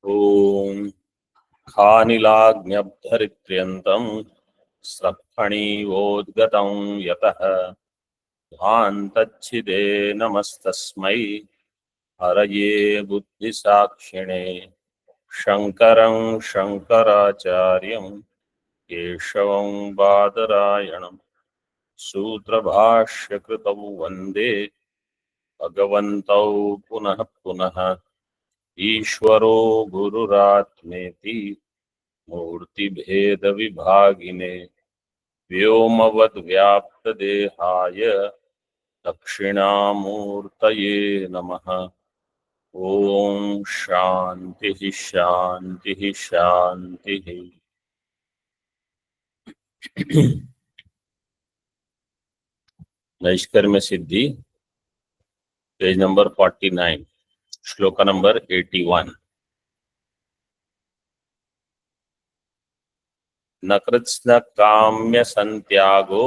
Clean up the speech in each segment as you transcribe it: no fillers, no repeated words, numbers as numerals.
ओम खानिलाग्न्यब्धरित्र्यन्तं स्रक्खणीवोद्गतं यतः ध्वान्तच्छिदे नमस्तस्मै हरये बुद्धिसाक्षिणे शङ्करं शङ्कराचार्यं केशवं बादरायणं सूत्रभाष्यकृतौ वन्दे भगवन्तौ पुनः पुनः ईश्वरो गुरुरात्मेति मूर्तिभेदविभागिने व्योमवद्व्याप्तदेहाय दक्षिणामूर्तये नमः। ओम शांति शांति शांति। नैष्कर्म्य सिद्धि पेज नंबर 49 श्लोक नंबर 81। न कृत्स्न काम्य संत्यागो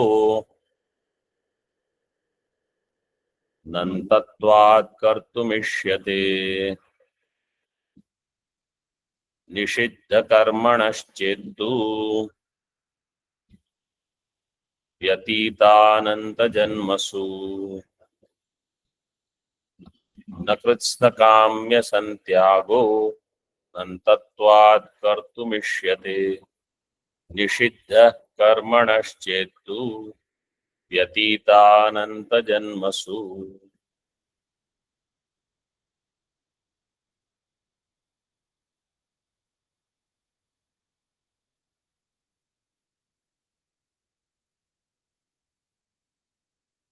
नन्तत्वात् कर्तुमिष्यते निषिद्ध कर्मणश्चेत्तु व्यतीतानंत जन्मसु। न कृत्स्न काम्य संत्यागो नन्तत्वात् कर्तुमिष्यते निषिद्ध कर्मणश्चेत्तु व्यतीतानंत जन्मसु।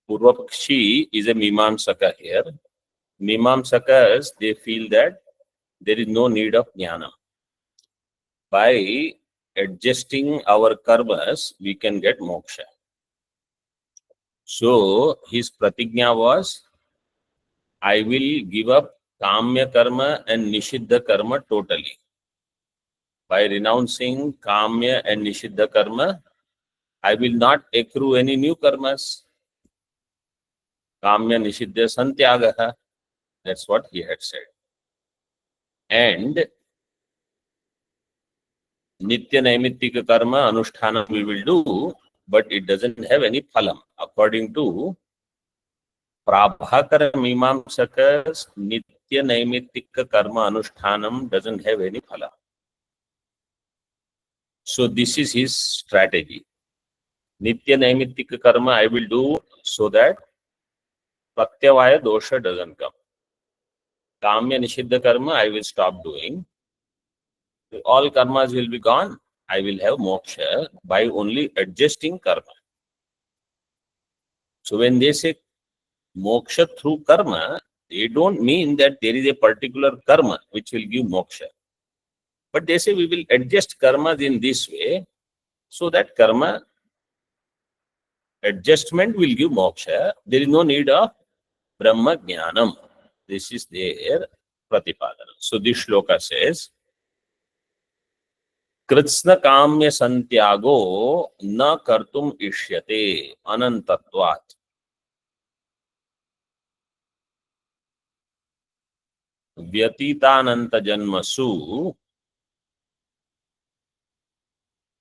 Purvapakshi is a Mimamsaka here. Mimamsakas, they feel that there is no need of jnana. By adjusting our karmas, we can get moksha. So his pratigna was, I will give up kamya karma and nishiddha karma totally. By renouncing kamya and nishiddha karma, I will not accrue any new karmas. Kamya nishiddha santyagaha. That's what he had said. And nitya naimittika karma anusthana we will do, but it doesn't have any phalam. According to Prabhakara Mimamsakas, nitya naimittika karma anushtanam doesn't have any phala. So this is his strategy. Nitya naimittika karma I will do so that pratyavaya dosha doesn't come. Kamya nishiddha karma I will stop doing. All karmas will be gone. I will have moksha by only adjusting karma. So when they say moksha through karma, they don't mean that there is a particular karma which will give moksha. But they say we will adjust karmas in this way so that karma adjustment will give moksha. There is no need of Brahma Jnanam. This is their Pratipadana. So this shloka says, कृत्स्न काम्य संत्यागो न कर्तुम इष्यते अनंतत्वात्। व्यतीतानंत जन्मसु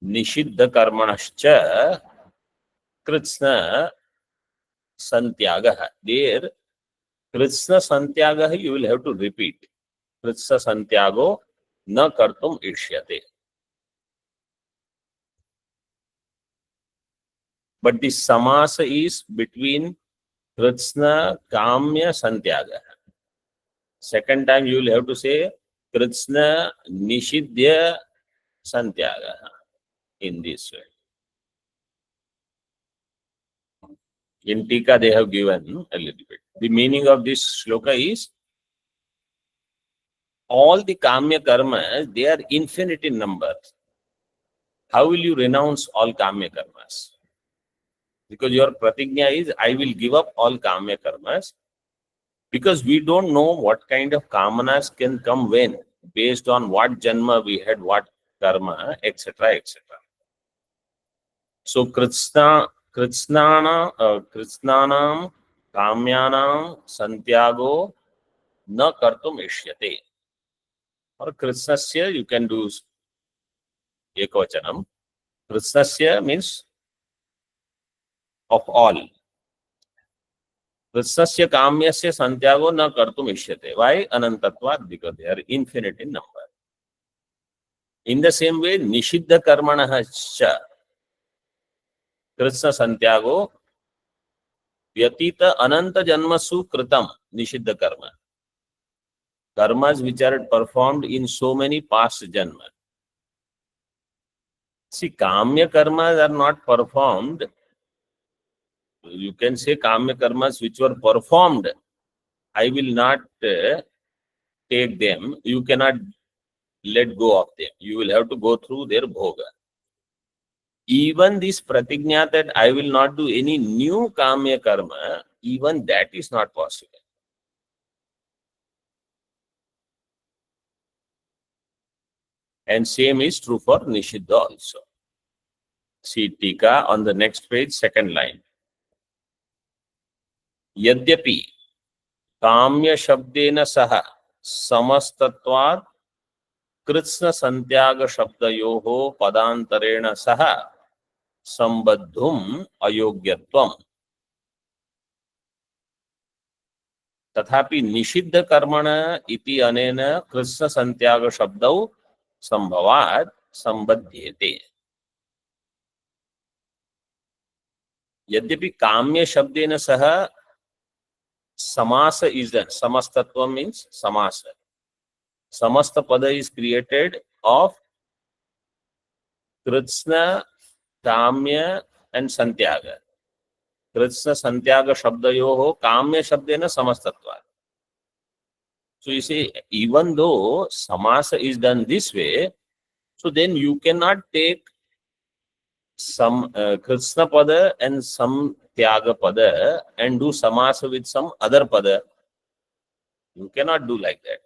निषिद्ध कर्मणश्च कृत्स्न संत्यागः. There कृत्स्न संत्यागः you will have to repeat. कृत्स्न संत्यागो न कर्तुम इष्यते. But the samasa is between kritsna kamya santyaga. Second time you will have to say kritsna nishidya santyaga in this way. In Tika they have given a little bit. The meaning of this shloka is all the kamya karmas, they are infinite in number. How will you renounce all kamya karmas? Because your pratignya is, I will give up all kamya karmas. Because we don't know what kind of kamanas can come when, based on what janma we had, what karma, etc., etc. So kritsnanam kamyanam santyago na kartum ishyate. or Krishnasya, you can do ekvachanam. Krishnasya means of all. Krishnasya kamyasya santyago na kartum ishyate. Why? Anantatvad, because they are infinite in number. In the same way, nishiddha karmanah cha Krishna santyago vyatita ananta janmasu kritam nishiddha karma. Karmas which are performed in so many past janmas. See, kamya karmas are not performed. You can say kamya karmas which were performed. I will not take them. You cannot let go of them. You will have to go through their bhoga. Even this pratignya that I will not do any new kamya karma, even that is not possible. And same is true for Nishiddha also. See Tika on the next page, second line. Yadyapi kamya shabdena saha samastatvat कृत्स्न संत्याग शब्दयोः पदांतरेण सह संबद्धुम अयोग्यत्वम् तथापि निषिद्ध कर्मण इति अनेन कृत्स्न संत्याग शब्दौ संभवात् संबध्येते. यद्यपि काम्य शब्देन सह समास is done. Samastatvam means samasa. Samasta pada is created of Kritsna, Kamya and Santyaga. Kritsna, Santyaga Shabdayoho, Kamya Shabdena Samastatva. So you see, even though Samasa is done this way, so then you cannot take some Kritsna pada and some Tyaga pada and do Samasa with some other pada. You cannot do like that.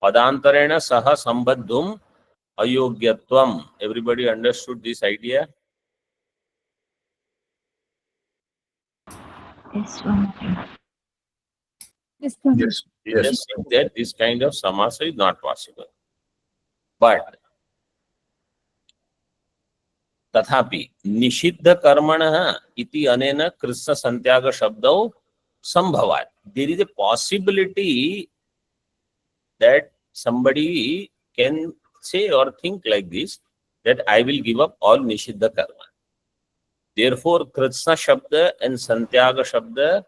Padantarena saha sambadhum ayogyatvam. Everybody understood this idea? Yes, Swami. Yes, Swami. Yes. We Yes. just think that this kind of samasa is not possible. But तथापि निषिद्ध कर्मणः इति अनेन कृत्स्न संत्याग शब्दौ संभवात्. There is a possibility that somebody can say or think like this, that I will give up all nishiddha karma. Therefore, kritsna shabda and santyaga shabda,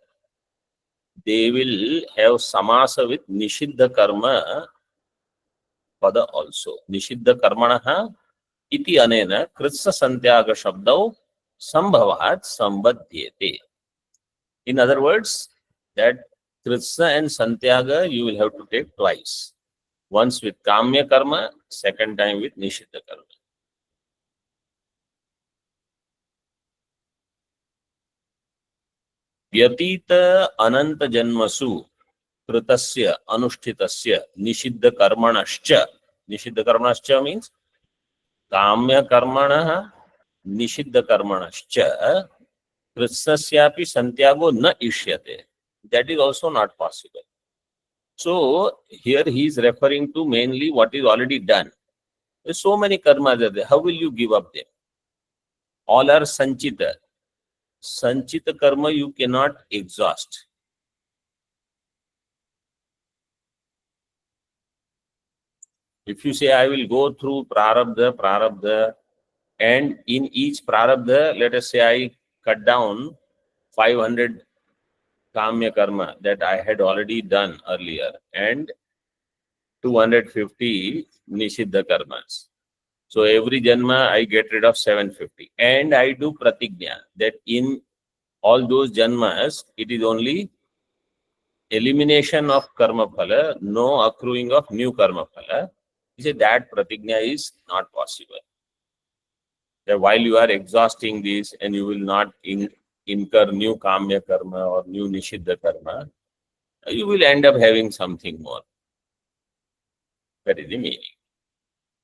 they will have samasa with nishiddha karma pada also. Nishiddha karmanah iti anena kritsna santyaga shabdau sambhavat sambadhyete. In other words, that kritsna and santyaga you will have to take twice. Once with kamya karma, second time with nishiddha karma. व्यतीत अनंत जन्मसु कृतस्य अनुष्ठितस्य निषिद्ध कर्मणश्च. निषिद्ध कर्मणश्च means काम्य कर्मणः निषिद्ध कर्मणश्च कृत्स्नस्यापि संत्यागो न इष्यते. That is also not possible. So here he is referring to mainly what is already done. There are so many karmas are there. How will you give up them? All are sanchita. Sanchita karma you cannot exhaust. If you say I will go through prarabdha, and in each prarabdha, let us say I cut down 500 kamya karma that I had already done earlier and 250 nishiddha karmas. So every janma I get rid of 750 and I do pratignya that in all those janmas it is only elimination of karma phala, no accruing of new karma phala. You say that pratignya is not possible. That while you are exhausting this and you will not incur new kamya karma or new nishiddha karma, you will end up having something more. That is the meaning.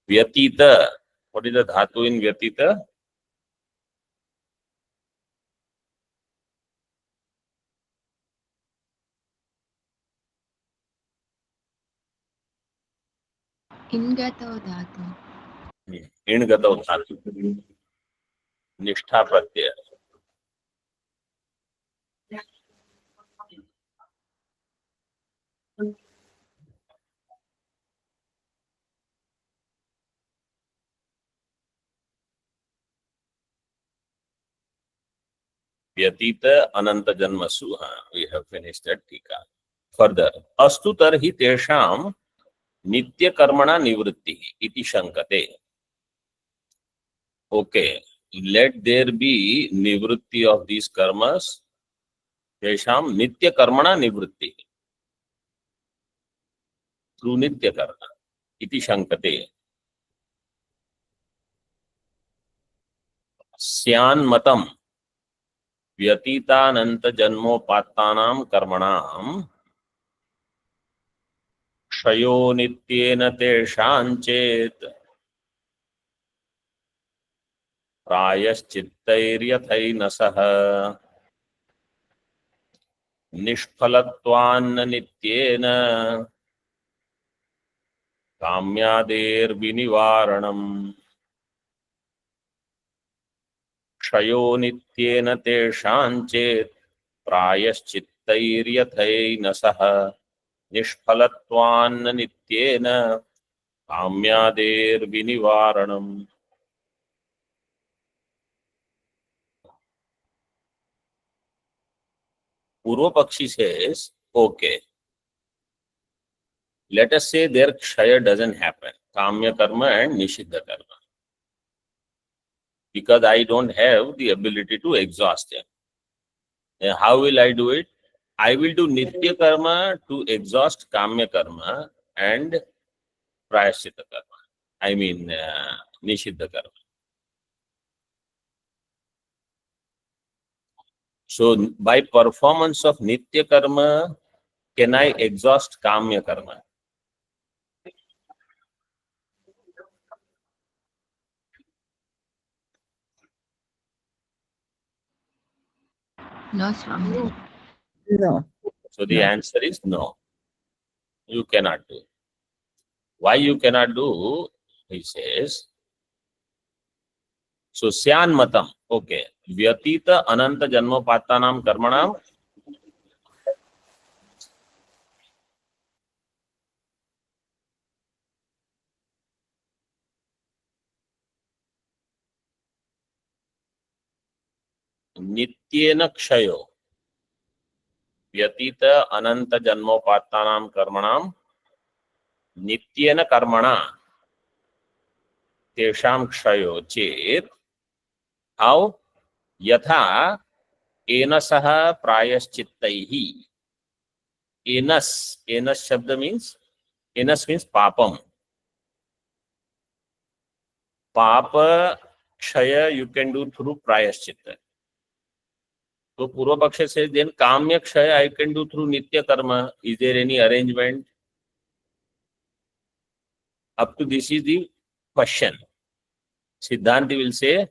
Vyatita. What is the dhatu in Vyatita? इङ्गतो धातु इणगतौ धातु निष्ठा प्रत्यय व्यतीत अनंत जन्मसु. We have finished that. टीका. Further अस्तु तर्हि तेषां नित्य कर्मणा निवृत्ति इति शंकते. Okay, let there be nivritti of these karmas. तेषां नित्य कर्मणा निवृत्ति थ्रू नित्य कर्म इति शंकते. स्यान्मतं व्यतीतानंत जन्मोपात्तानां कर्मणां क्षयो नित्येन तेषां चेत् प्रायश्चित्तैर्यथैनसः निष्फलत्वान्न नित्येन काम्यादेर्विनिवारणम्. क्षयो नित्येन तेषां चेत् प्रायश्चित्तैर्यथैनसः निष्फलत्वान्न नित्येन काम्यादेर्विनिवारणम्. Purva Pakshi says, okay, let us say their kshaya doesn't happen, kamya karma and nishiddha karma, because I don't have the ability to exhaust them. And how will I do it? I will do nitya karma to exhaust kamya karma and prayaschitta karma. I mean, nishiddha karma. So, by performance of nitya karma, can I exhaust kamya karma? No, Swami. No. So, the No. answer is no. You cannot do. Why you cannot do? He says, so Syan Matam, okay, Vyatita Ananta Janmopattanam Karmanam. Nityena Kshayo. Vyatita Ananta Janmopattanam Karmanam. Nityena Karmana. Tesham Kshayo Chet. How? Yatha Enasaha Prayaschittaihi. Enas Shabda means, Enas means Papam. Papa Kshaya you can do through Prayaschitta. So Purva Paksha says, then Kamya Kshaya I can do through Nitya Karma. Is there any arrangement? Up to this is the question. Siddhanti will say,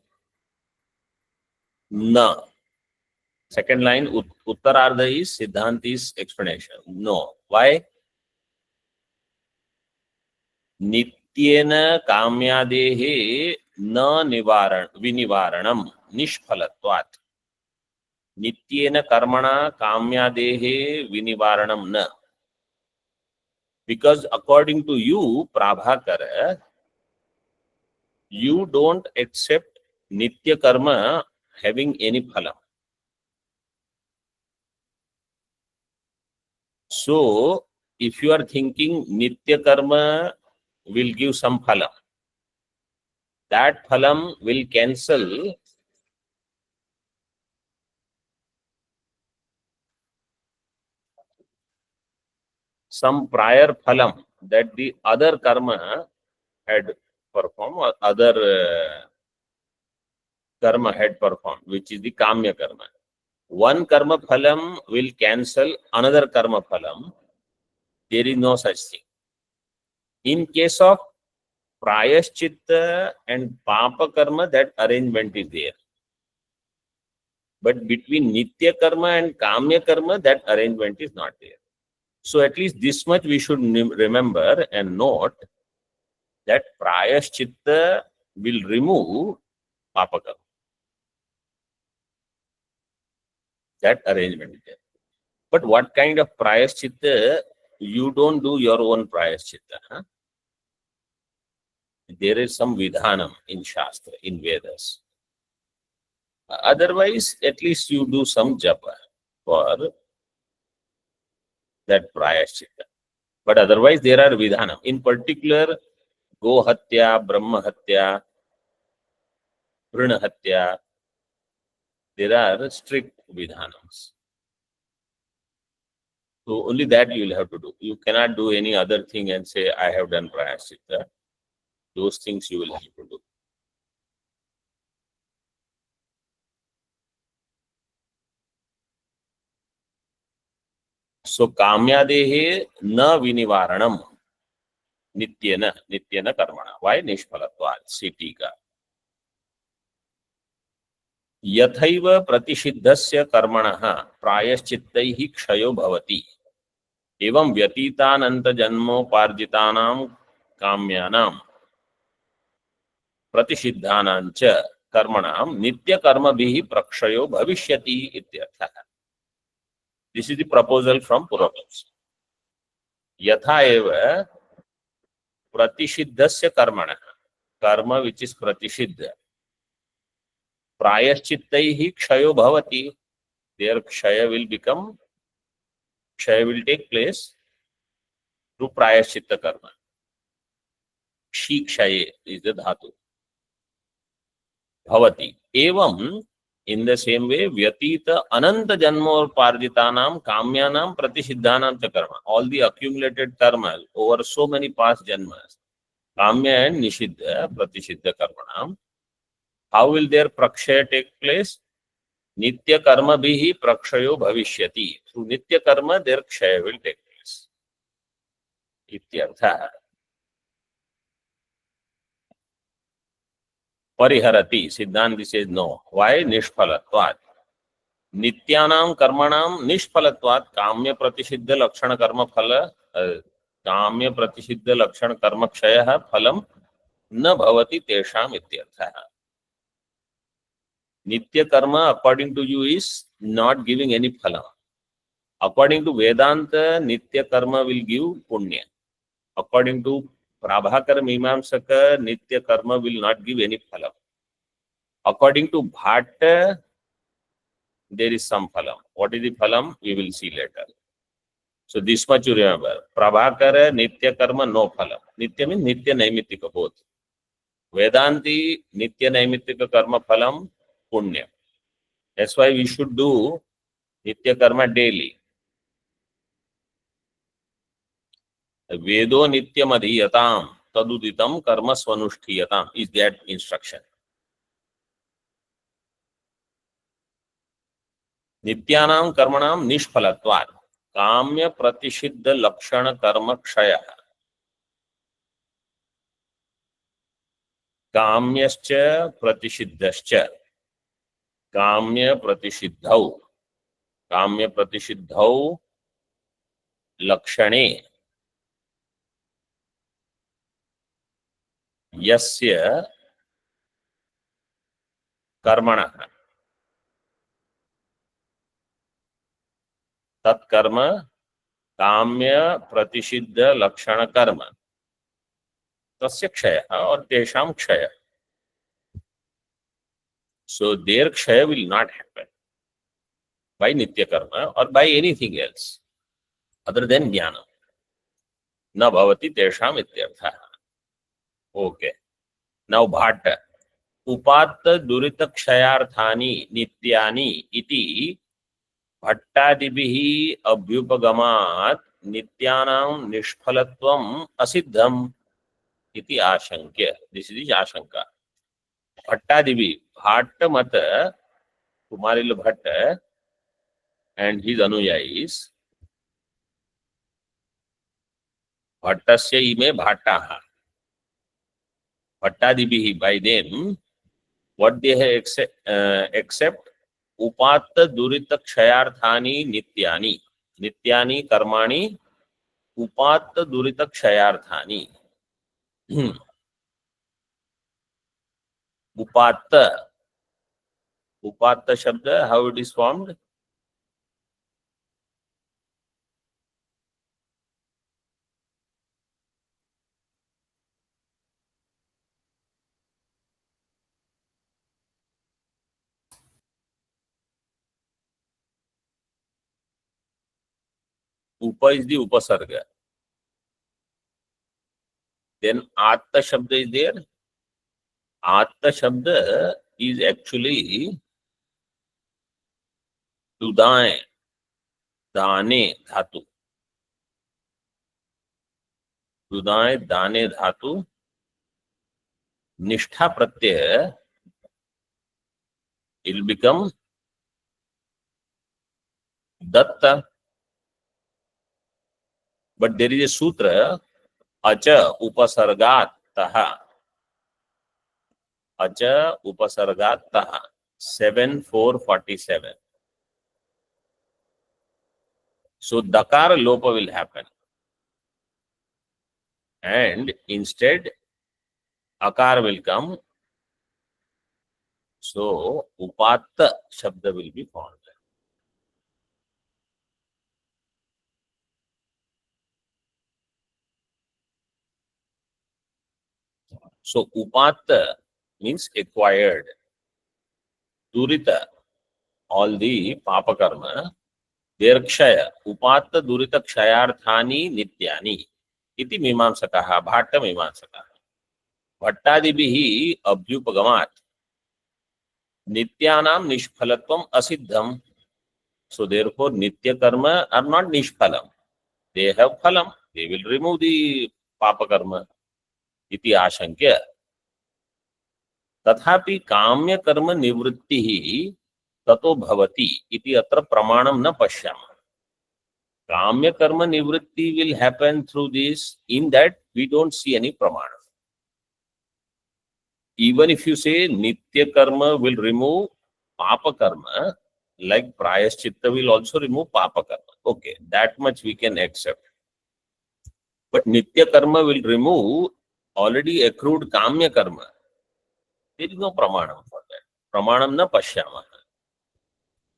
no. Second line, Uttarardha is Siddhanti's explanation. No. Why? Nityena Kamyadehe na vinivaranam nishphalatvat. Nityena Karmana Kamyadehe vinivaranam na. Because according to you, Prabhakara, you don't accept Nitya Karma having any phala. So, if you are thinking Nitya Karma will give some phala, that phalam will cancel some prior phalam that the other karma had performed or other karma had performed, which is the kamya karma. One karma phalam will cancel another karma phalam. There is no such thing. In case of prayaschitta and papa karma, that arrangement is there. But between nitya karma and kamya karma, that arrangement is not there. So at least this much we should remember and note that prayaschitta will remove papa karma. That arrangement is there. But what kind of prayaschitta? You don't do your own prayaschitta. Huh? There is some vidhanam in Shastra, in Vedas. Otherwise, at least you do some japa for that prayaschitta. But otherwise, there are vidhanam. In particular, go hatya, brahma hatya, prana hatya. There are strict vidhanams. So only that you will have to do. You cannot do any other thing and say, I have done prayaschitta. Those things you will have to do. So kamyadehe na vinivaranam nityena karmana. Why nishphalatvad? Sitika. यथैव प्रतिषिद्धस्य कर्मणः प्रायश्चित्तैः क्षयो भवति एवं व्यतीतानन्तजन्मोपार्जितानां काम्यानां प्रतिषिद्धानां च कर्मणां नित्यकर्मभिः प्रक्षयो भविष्यति इत्यर्थः. This is the proposal from Purvapams. यथा एव प्रतिषिद्धस्य कर्मणः, कर्म which is प्रतिषिद्ध, प्रायश्चित्तैः क्षयो भवति, their kshaya will take place through prayaschitta karma. Kshi kshaye is the dhatu. Bhavati. Evam, in the same way, vyatita ananta janmoparjitanam kamyanam pratisiddhanam cha karma. All the accumulated karma over so many past janmas, kamya and nishiddha, pratisiddha karmanam. How will their prakshaya take place? Nitya karma bhihi prakshayo bhavishyati. Through nitya karma, their kshaya will take place. Ityartha. Pariharati. Siddhanti says no. Why? Nishphalatvat. Nityanam karmanam nishphalatvat kamya pratisiddha lakshana karma phala kamya pratisiddha lakshana karma kshayah phalam na bhavati tesham ityartha. Nitya karma, according to you, is not giving any phala. According to Vedanta, Nitya karma will give punya. According to Prabhakara Mimamsaka, Nitya karma will not give any phala. According to Bhatta, there is some phalam. What is the phalam? We will see later. So this much you remember. Prabhakara, Nitya karma, no phalam. Nitya means Nitya Naimittika both. Vedanti, Nitya Naimittika karma phalam, punya. That's why we should do Nitya karma daily. Vedo Nityam adhiyatam taduditam karma swanushtiyatam is that instruction. Nityanam karmanam nishphalatvat kamya pratisiddha lakshana karma kshayah kamyascha pratisiddhascha kamya pratisiddhau lakshane yasya karmanah tat karma kamya pratisiddha lakshana karma tasya kshaya or tesham kshaya. So their kshaya will not happen by nitya karma or by anything else other than jnana. Na bhavati tesham ityartha. Okay. Now Bhatta. Upatta durita kshayarthani nityani iti bhattadibihi abhyupagamat nityanam nishphalatvam asiddham iti ashankya. This is ashanka. Bhattadibi. Bhatta mata, Kumarila Bhatta and his anuyayis. Bhattasya ime bhattaha. Bhattadibihi, by them, what they have accept upatta durita kshayarthani nityani. Nityani karmani upatta durita kshayarthani. Upatta. Upatta Shabda, how it is formed? Upa is the Upasarga. Then Atta Shabda is there. Atta Shabda is actually Dudae, Dane Dhatu. Dudae, Dane Dhatu. Nishtha Pratyaya, it will become Datta. But there is a sutra, Acha Upasargat Taha. Acha Upasargat Taha. 7.4.47. So Dakara Lopa will happen. And instead, Akar will come. So Upatta Shabda will be formed. So Upatta means acquired. Durita, all the Papa Karma, their Kshaya. Upatta Durita Kshayarthani Nityani. Iti Mimamsakaha, Bhatta Mimamsakaha. Bhattadibihi Abhyupagamat. Nityanam Nishphalatvam Asiddham. So therefore, Nitya Karma are not Nishphalam. They have phalam. They will remove the Papa Karma. Iti Ashankya. तथापि काम्य कर्म निवृत्ति ही ततो भवति इति अत्र प्रमाणम न पश्यामः. काम्य कर्म निवृत्ति will happen through this. In that we don't see any pramana. Even if you say nitya karma will remove papa karma, like prayaschitta will also remove papa karma. Okay, that much we can accept. But nitya karma will remove already accrued kamya karma. There is no pramanam for that. Pramanam na pashyamah.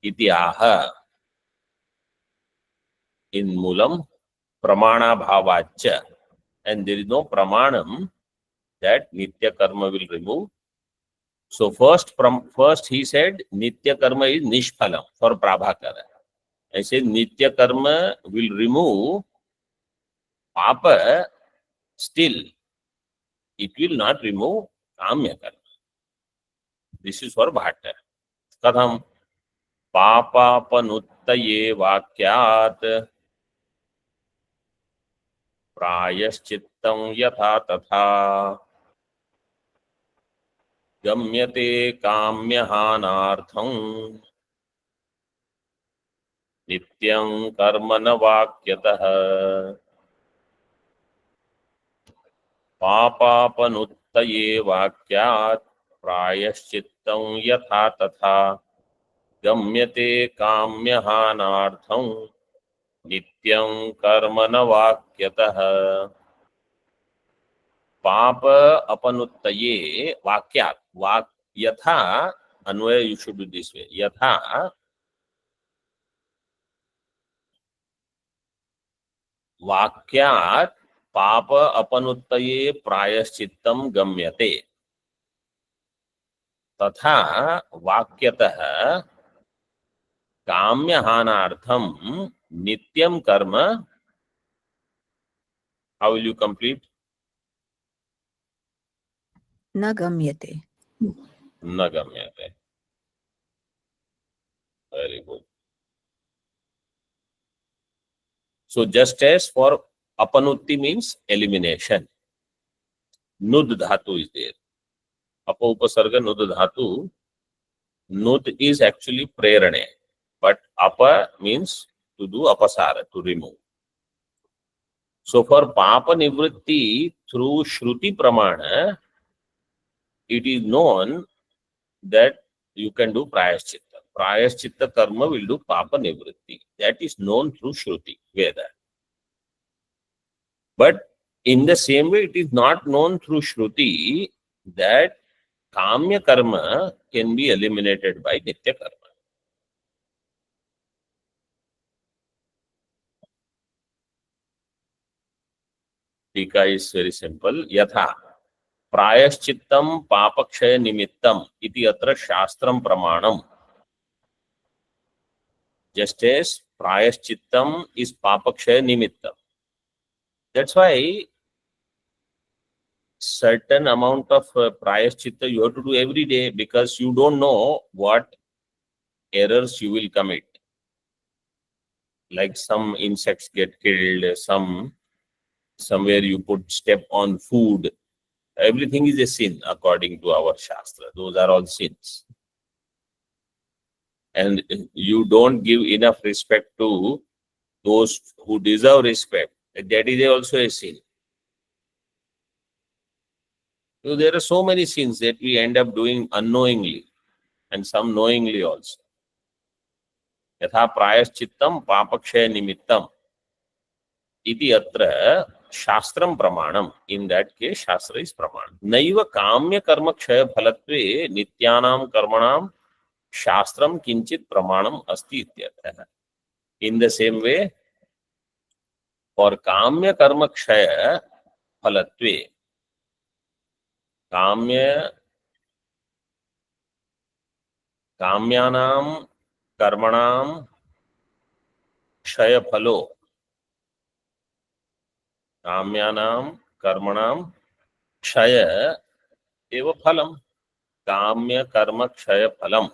Iti aha. In mulam pramana bhavacha. And there is no pramanam that nitya karma will remove. So first he said nitya karma is nishphalam for Prabhakara. I said nitya karma will remove papa, still it will not remove kamya karma. This is for Bhatta. Katham papapanuttaye vakyat प्रायश्चित्तं यथा तथा गम्यते काम्यहानार्थं नित्यं कर्म न वाक्यतः पापापनुत्तये वाक्यात् प्रायश्चित्तं यथा तथा गम्यते काम्यहानार्थं नित्यं कर्म न वाक्यतः पाप अपनुत्तये वाक्यात् यथा अन्वय you should do this way यथा वाक्यात् पाप अपनुत्तये प्रायश्चित्तं गम्यते तथा वाक्यतः काम्यहानार्थं नित्यं कर्म. How will you complete? न गम्यते. न गम्यते. Very good. So just as for apanutti means elimination, nud dhatu is there. Apa upasarga nud dhatu. Nud is actually prerane, but apa means to do apasara, to remove. So for papa nivritti through shruti pramana, it is known that you can do prayaschitta. Prayaschitta karma will do papa nivritti. That is known through shruti, Veda. But in the same way, it is not known through shruti that kamya karma can be eliminated by nitya karma. Tika is very simple. Yatha प्रायश्चित्तम पापक्षय निमित्तम इति अत्र शास्त्रम प्रमाणम. Just as प्रायश्चित्तम is पापक्षय निमित्तम. That's why certain amount of prayaschitta you have to do every day, because you don't know what errors you will commit. Like some insects get killed, somewhere you put step on food. Everything is a sin according to our Shastra. Those are all sins. And you don't give enough respect to those who deserve respect. That is also a sin. So there are so many sins that we end up doing unknowingly and some knowingly also. यथा प्रायश्चित्तम पापक्षय निमित्तम इति अत्र शास्त्रम प्रमाणम. In that case, शास्त्र is प्रमाण. नैव काम्य कर्म क्षय फलत्वे नित्यानां कर्मणां शास्त्रम किंचित प्रमाणम अस्ति इत्यर्थः. In the same way, for काम्य कर्म क्षय फलत्वे, काम्यानां कर्मणां क्षय फलो, काम्यानां कर्मणां क्षय एव फलम. काम्य कर्म क्षय फलम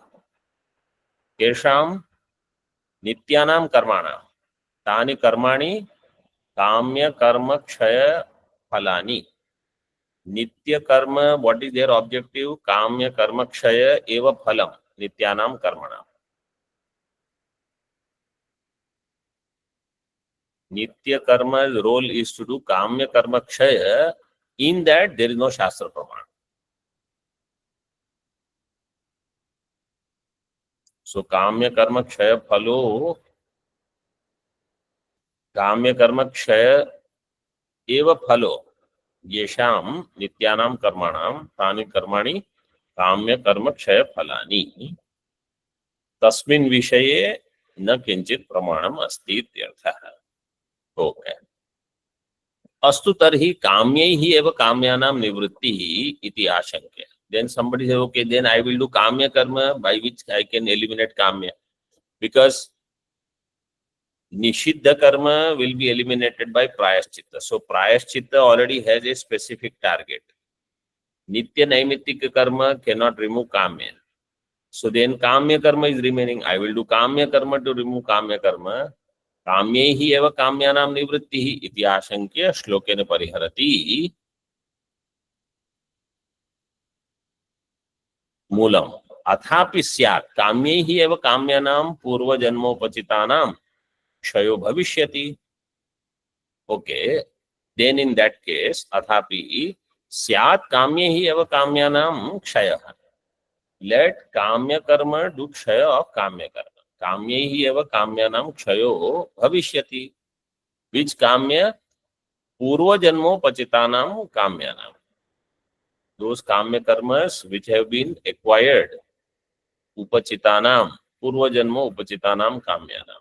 केषां नित्यानां कर्माणां. तानि कर्माणि काम्य कर्म क्षय फलानि. नित्य कर्म, what is their objective? काम्य कर्म क्षय एव फलम नित्यानां कर्मणां. Nitya karma's role is to do kamya karma kshaya. In that, there is no shastra praman. So, kamya karma kshaya phalo, kamya karma kshaya eva phalo, yesham nityanam karmanam, tani karmani kamya karma kshaya phalani. Tasmin vishaye न किंचित प्रमाणम अस्ति इत्यर्थः. Okay. अस्तु तर्हि काम्यैः एव काम्यानां निवृत्तिः इति आशंक्य. Then somebody says, okay, then I will do kamya karma by which I can eliminate kamya, because nishiddha karma will be eliminated by prayaschitta. So prayaschitta already has a specific target. Nitya naimittika karma cannot remove kamya. So then kamya karma is remaining. I will do kamya karma to remove kamya karma. काम्यैः एव काम्यानां निवृत्तिः इति आशंक्य श्लोकेन परिहरति. मूलम् अथापि स्यात् काम्यैः एव काम्यानां पूर्वजन्मोपचितानां क्षयो भविष्यति. Okay, then in that case अथापि स्यात् काम्यैः एव काम्यानां क्षयः. लेट काम्य कर्म डू क्षय ऑफ काम्य कर्म. काम्यैः एव काम्यानां क्षयो भविष्यति. विच काम्य? पूर्वजन्मोपचितानां काम्यानां. Those kamya karmas which have been acquired, upachitanam, purvajanma upachitanam kamyanam.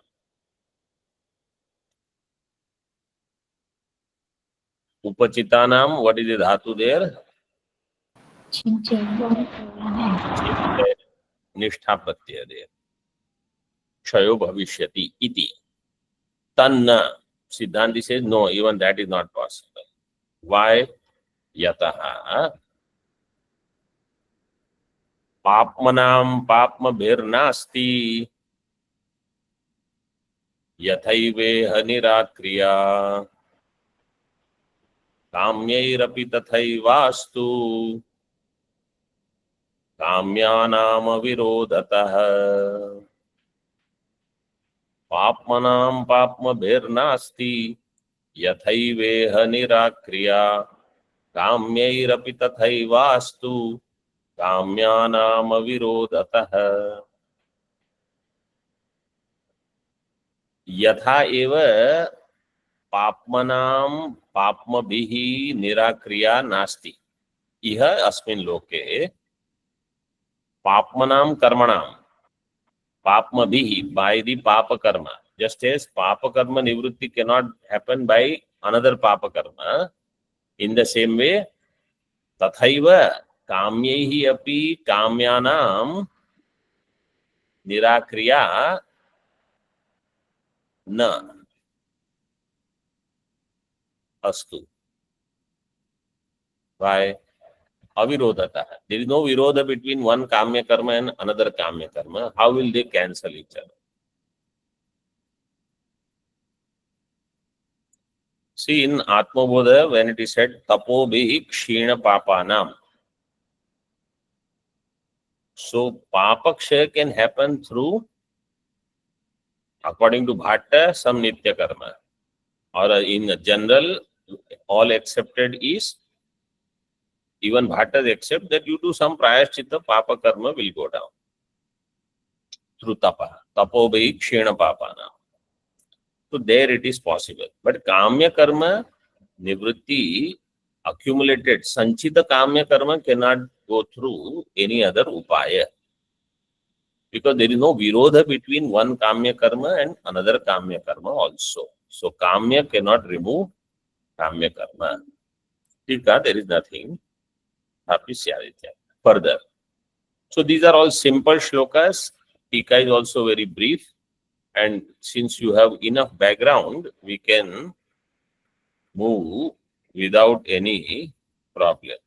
Upachitanam, what is the dhatu there? Nishtha pratyaya there. Kshayo bhavishyati iti. Tanna. Siddhanti says, no, even that is not possible. Why? Yataha पाप्मनां पाप्मभिर्नास्ति यथैवेह निराक्रिया काम्यैरपि तथैवास्तु काम्यानां विरोधतः. पाप्मनां पाप्मभिर्नास्ति यथैवेह निराक्रिया काम्यैरपि तथैवास्तु काम्यानां विरोधतः. यथा एव पाप्मनां पाप्मभिः निराक्रिया नास्ति इह अस्मिन् लोके. papmanam karmanam, papmabhi, by the papa karma. Just as papa karma nivritti cannot happen by another papa karma, in the same way, tathaiva kamyaihi api kamyanam nirakriya na astu. Why? Avirodhata. There is no virodha between one kamya karma and another kamya karma. How will they cancel each other? See, in Atmabodha, when it is said, tapo bhi kshina papanam. So, papa kshaya can happen through, according to Bhatta, some nitya karma. Or in general, all accepted is, even Bhattas accept that you do some prayaschitta, papa karma will go down. Through tapa. Tapo bhi kshina papanam. So there it is possible. But kamya karma, nivritti, accumulated, sanchita kamya karma cannot go through any other upaya. Because there is no virodha between one kamya karma and another kamya karma also. So kamya cannot remove kamya karma. Tika, there is nothing. Further. So these are all simple shlokas. Tika is also very brief. And since you have enough background, we can move without any problem.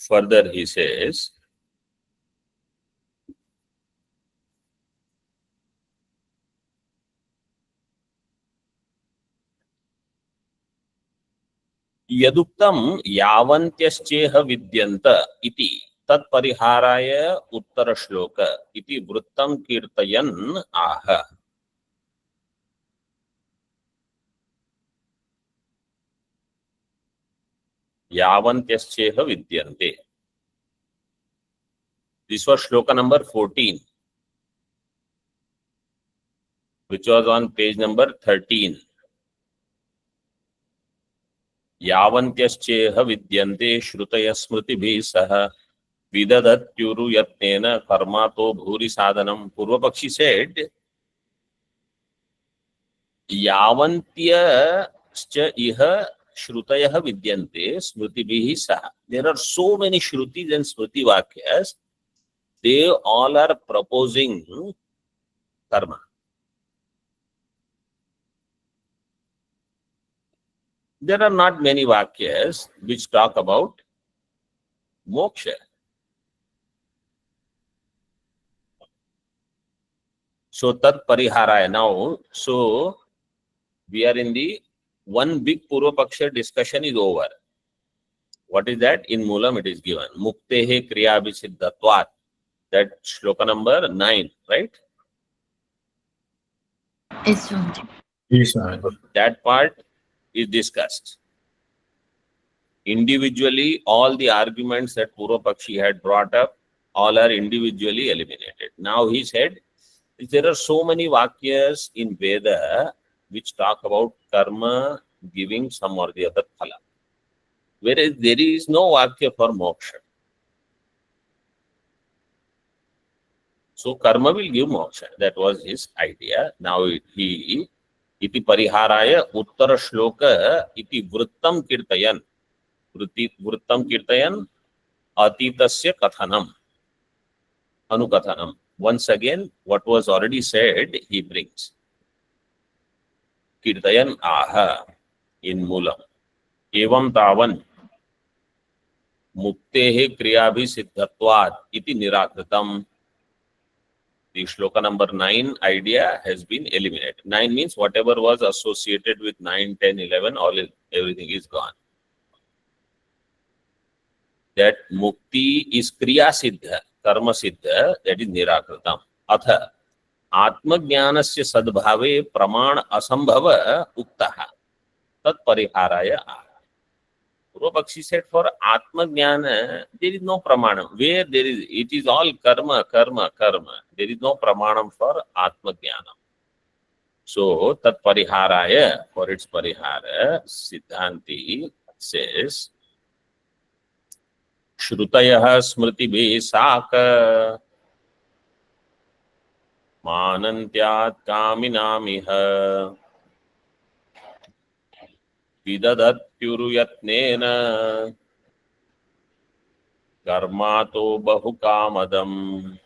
Further, he says, यदुक्तम यावन्त्यश्चेह विद्यन्त इति तत्परिहाराय उत्तर श्लोक इति वृत्तं कीर्तयन् आह. यावन्त्यश्चेह विद्यन्ते. This was shloka number 14, which was on page number 13. यावन्त्यश्चेह विद्यन्ते श्रुतय स्मृतिभिः सह विदधत्युरु यत्नेन कर्मातो भूरि साधनम. Purvapakshi said, यावन्त्यश्च इह श्रुतयः विद्यन्ते स्मृतिभिः सह. There are so many shrutis and smriti vakyas. They all are proposing karma. There are not many vakyas which talk about moksha. So tat pariharaya. Now, so we are in the one big Purvapaksha discussion is over. What is that? In Moolam it is given. Muktehe kriya abhisiddhatvat. That shloka number 9, right? Yes, Swamiji. Yes, Swamiji. That part is discussed. Individually, all the arguments that Purvapakshi had brought up, all are individually eliminated. Now he said, there are so many vakyas in Veda which talk about karma giving some or the other phala. Whereas there is no vakya for moksha. So karma will give moksha. That was his idea. Now he iti pariharaya uttara shloka iti vrittam kirtayan. Vrittam kirtayan atitasya kathanam. Anukathanam. Once again, what was already said, he brings. Kirtayan aha in Moolam. Evam tavan muktehe kriyabhisiddhatvat iti nirakritam. The shloka number 9 idea has been eliminated. 9 means whatever was associated with 9, 10, 11, everything is gone. That mukti is kriya siddha. कर्म सिद्ध, that is निराकृतम। अथ आत्मज्ञानस्य सद्भावे प्रमाण असंभव उक्तः तत्परिहाराय आह। पूर्व पक्षी said for atmajnana there is no pramanam, where there is, it is all karma karma karma, there is no pramanam for atmajnana. So tat pariharaya, for its parihara, siddhanti says shrutayah smritibhi saka manantyat kaminamiha विदधत्युरुयत्नेन कर्मातो बहुकामदम्।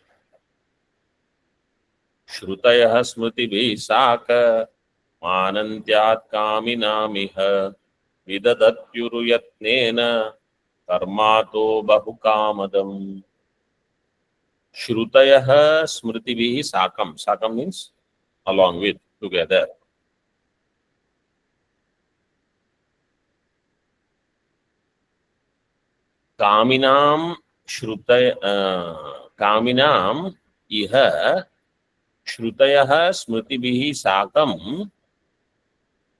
श्रुतयः स्मृतिभिः साक मानन्त्यात् कामिनामिह विदधत्युरुयत्नेन कर्मातो बहुकामदम्। श्रुतयः स्मृतिभिः साकम, साकम means along with, together. कामिनाम श्रुतय कामिनाम इह श्रुतयः स्मृतिभिः साकं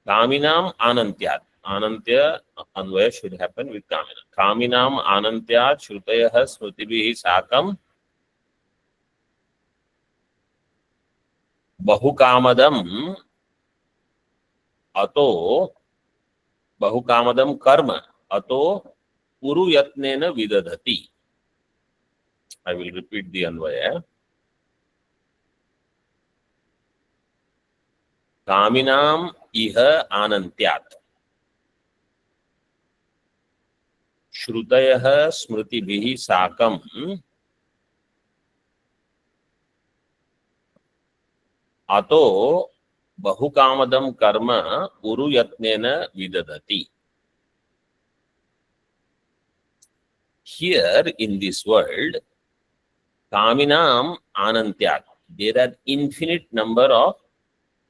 कामिनाम आनन्त्यात्, आनन्त्य अन्वय should happen with कामिना, कामिनाम आनन्त्यात् श्रुतयः स्मृतिभिः साकं बहुकामदम् अतो बहुकामदं कर्म अतो पुरु यत्नेन विदधति। I will repeat the अन्वय। कामिनाम इह आनन्त्यात् श्रुतयः स्मृतिभिः साकं अतो बहुकामदं कर्म पुरु यत्नेन विदधति। Here in this world, kaminam anantyat, there are infinite number of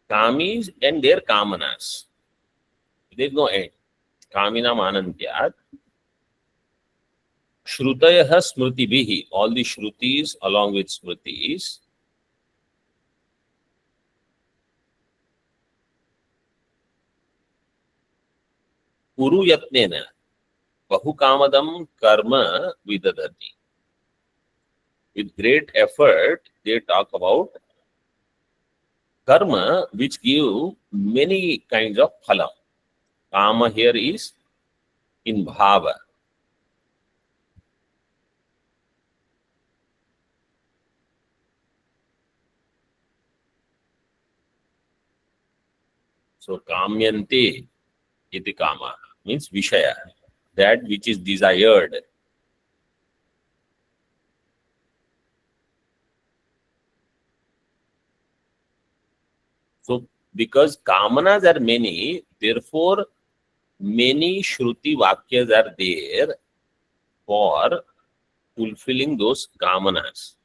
kamis and their kamanas. There is no end. Kaminam anantyat. Shrutayah smritibihi, all the shrutis along with smritis. Puru yatnena, Bahukamadam karma vidadati. With great effort, they talk about karma which give many kinds of phalam. Kama here is in bhava. So kamyante iti kama means vishaya, that which is desired. So because kamanas are many, therefore many shruti vakyas are there for fulfilling those kamanas.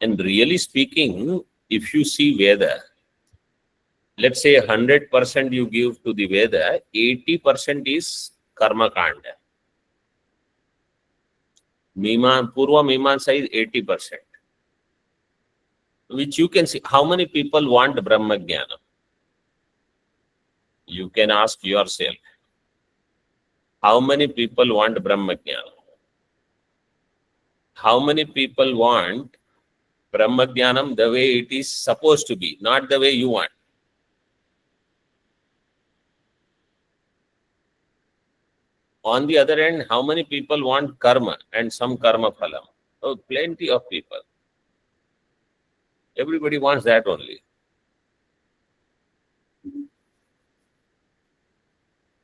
And really speaking, if you see Veda, let's say 100% you give to the Veda, 80% is karma kanda. Purva Mimamsa is 80%. Which you can see. How many people want Brahma Jnana? You can ask yourself. How many people want Brahma Jnana? How many people want Brahma Jnanam the way it is supposed to be, not the way you want? On the other hand, how many people want karma and some karma phalam? Oh, plenty of people. Everybody wants that only.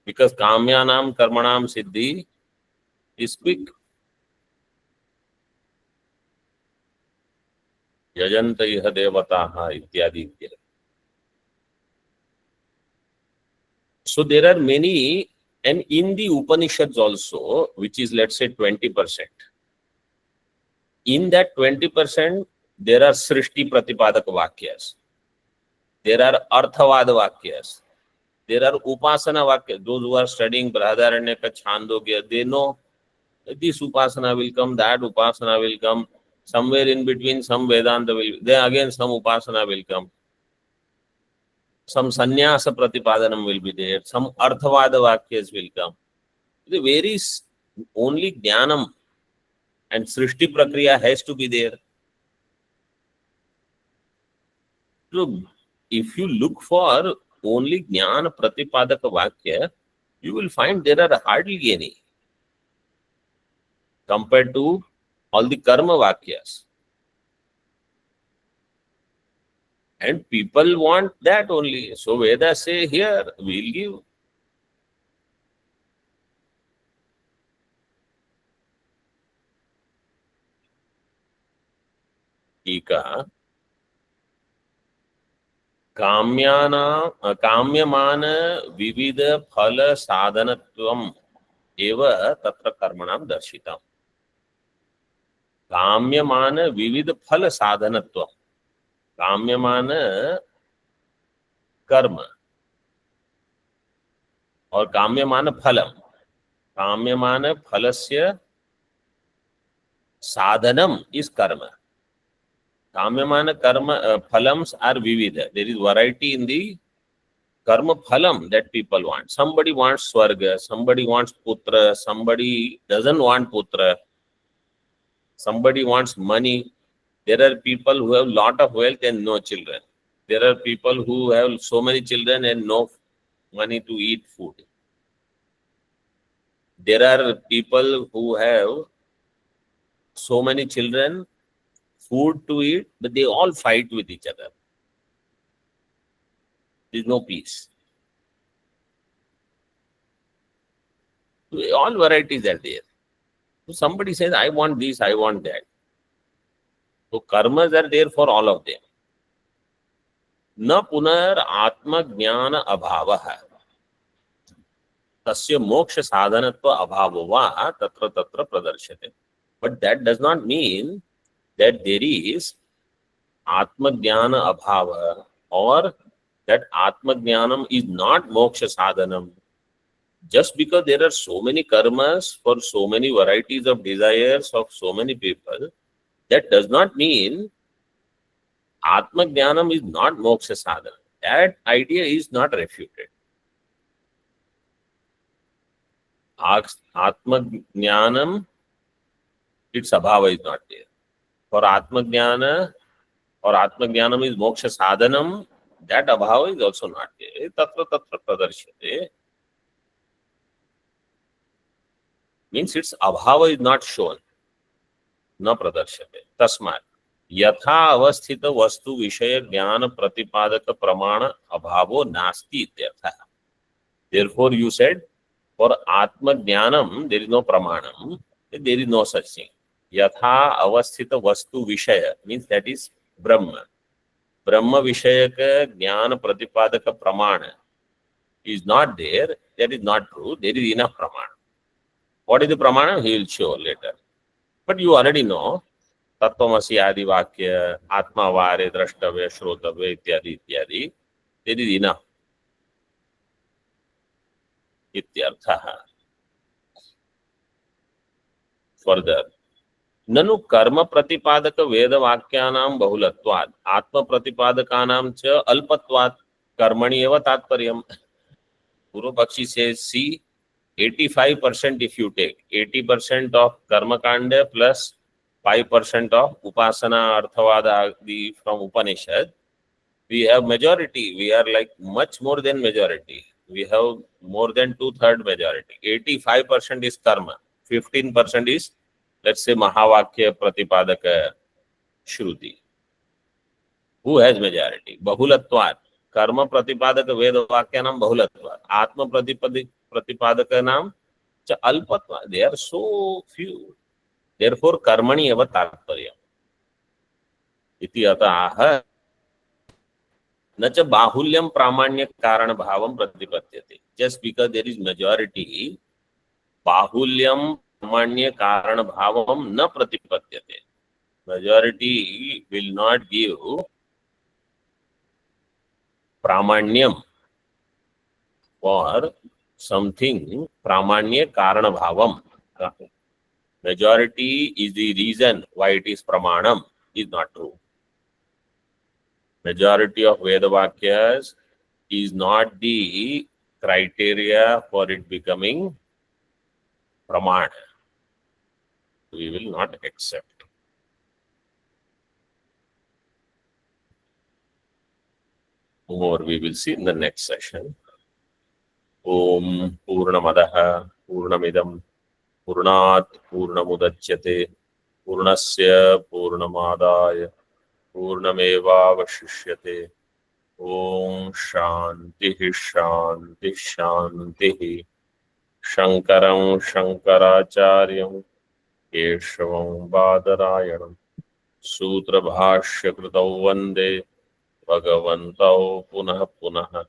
Because kamyanam karmanam siddhi is quick. Yajanta iha devataha ityadi ityadi. So there are many, and in the Upanishads also, which is let's say 20%. In that 20%, there are Srishti Pratipadak Vakyas. There are Arthavad Vakyas. There are Upasana Vakyas. Those who are studying Brahadaranyaka, Chandogya, they know This upasana will come, that upasana will come. Somewhere in between, some Vedanta will, then again some upasana will come. Some sannyasa pratipadanam will be there. Some arthavada vakyas will come. It varies. Only jnanam and srishti prakriya has to be there. So, if you look for only jnana pratipadaka vakya, you will find there are hardly any compared to all the karma vakyas. And people want that only. So Vedas say, here, we'll give. Tika. काम्यमान विविध फल साधनत्वम एव तत्र कर्मणाम दर्शितम. काम्यमान विविध फल साधनत्व, काम्यमान कर्म और काम्यमान फलम. काम्यमान फलस्य साधनम is कर्म. Kamyamana karma phalams are vividha. There is variety in the karma phalam that people want. Somebody wants swarga, somebody wants putra, somebody doesn't want putra, somebody wants money. There are people who have lot of wealth and no children. There are people who have so many children and no money to eat food. There are people who have so many children, food to eat, but they all fight with each other. There is no peace. All varieties are there. So somebody says, I want this, I want that. So karmas are there for all of them. Na punar atma jnana abhavaha. Tasya moksha sadhanatva abhavava tatra tatra pradarshate. But that does not mean that there is Atma Jnana Abhava or that Atma Jnanam is not Moksha Sadhanam. Just because there are so many karmas for so many varieties of desires of so many people, that does not mean Atma Jnanam is not Moksha Sadhanam. That idea is not refuted. Atma Jnanam, its Abhava is not there. For Atma Jnana or Atma Jnanam is Moksha Sadhanam, that Abhava is also not there. Tatra tatra pradarshate. Means its Abhava is not shown. Na pradarshate. Tasmat. Yatha avasthita vastu vishaya jnana pratipadaka pramana abhavo nasti ityartha. Therefore you said, for Atma Jnanam there is no pramanam, there is no such thing. Yatha avasthita vastu vishaya means that is Brahma. Brahma vishayaka jnana pratipadaka pramana is not there. That is not true. There is enough pramana. What is the pramana? He will show later. But you already know. Tattvamasi adi vakya, atma vare, drashtavya, shrotavya, ityadi, ityadi. There is enough. Ityarthaha. Further. ननु कर्म प्रतिपादक वेद वाक्यानां बहुलत्वात् आत्म प्रतिपादकानां च अल्पत्वात् कर्मणि एव तात्पर्यम्. पूर्व पक्षी says, see, 85% if you take 80% of karma kanda plus 5% of upasana arthavada from Upanishad, we have majority. We are like much more than majority. We have more than 2/3 majority. 85% is karma, 15% is, let's say, Mahavakya Pratipadaka Shruti. Who has majority? Bahulatvat. Karma Pratipadaka Veda Vakyanam Bahulatvat. Atma Pratipadaka cha Alpatvat. They are so few. Therefore, Karmani eva Tatparyam. Iti ataha nacha Bahulyam Pramanya Karana Bhavam Pratipatyate. Just because there is majority, Bahulyam Pramanya Karana Bhavam na Pratipatyate. Majority will not give Pramanyam for something, Pramanya Karana Bhavam. majority is the reason why it is pramanam is not true. Majority of Veda Vakyas is not the criteria for it becoming pramana. We will not accept. More we will see in the next session. Om Purnamadaha Purnamidam Purnat Purnamudachyate Purnasya Purnamadaya Purnamevavashishyate. Om Shanti Shanti Shanti. Shankaram Shankaracharyam Keshavam Badarayanam Sutra Bhashya Kritau Vande Bhagavantau Punah Punah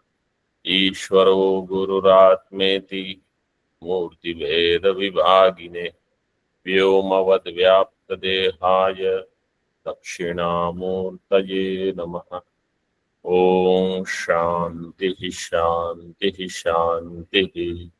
Ishvaro Gururatmeti Murti Veda Vibhagine Vyomavad Vyapta Dehaya Dakshinamurtaye Namaha. Om Shanti Shanti Shanti.